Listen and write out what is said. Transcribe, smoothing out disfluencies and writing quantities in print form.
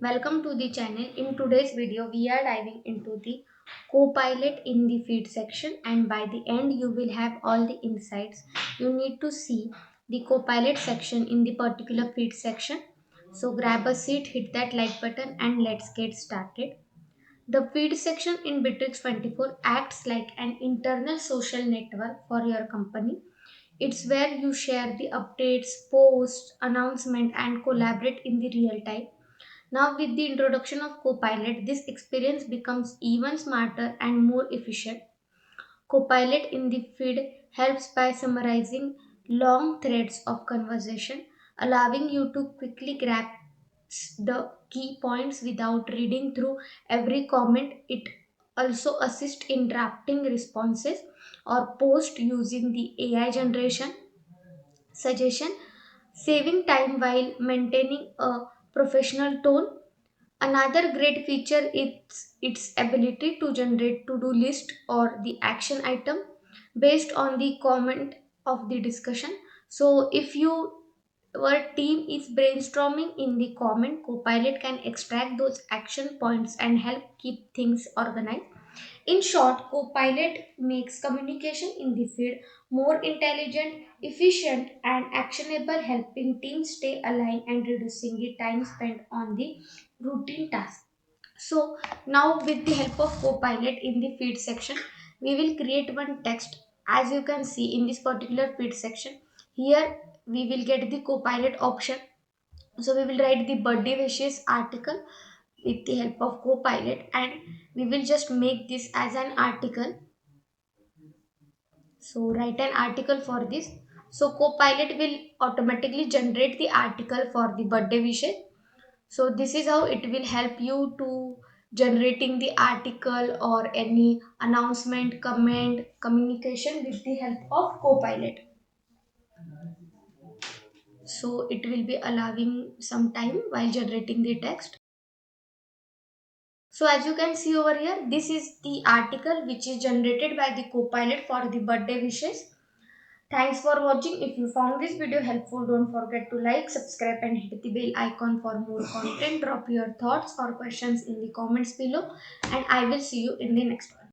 Welcome to the channel. In today's video, we are diving into the Copilot in the feed section, and by the end, you will have all the insights you need to see the Copilot section in the particular feed section. So grab a seat, hit that like button, and let's get started. The feed section in Bitrix24 acts like an internal social network for your company. It's where you share the updates, posts, announcement, and collaborate in the real time. Now, with the introduction of Copilot, this experience becomes even smarter and more efficient. Copilot in the feed helps by summarizing long threads of conversation, allowing you to quickly grasp the key points without reading through every comment. It also assists in drafting responses or post using the AI generation suggestion, saving time while maintaining a professional tone. Another great feature is its ability to generate to-do list or the action item based on the comment of the discussion. So if your team is brainstorming in the comment, Copilot can extract those action points and help keep things organized. In short, Copilot makes communication in the field more intelligent, efficient, and actionable, helping teams stay aligned and reducing the time spent on the routine tasks. So, now with the help of Copilot in the feed section, we will create one text. As you can see in this particular feed section, here we will get the Copilot option. So, we will write the birthday wishes article with the help of Copilot, and we will just make this as an article. So write an article for this. So Copilot will automatically generate the article for the birthday wishes. So this is how it will help you to generating the article or any announcement, comment, communication with the help of Copilot. So it will be allowing some time while generating the text. So as you can see over here, this is the article which is generated by the Copilot for the birthday wishes. Thanks for watching. If you found this video helpful, don't forget to like, subscribe and hit the bell icon for more content. Drop your thoughts or questions in the comments below, and I will see you in the next one.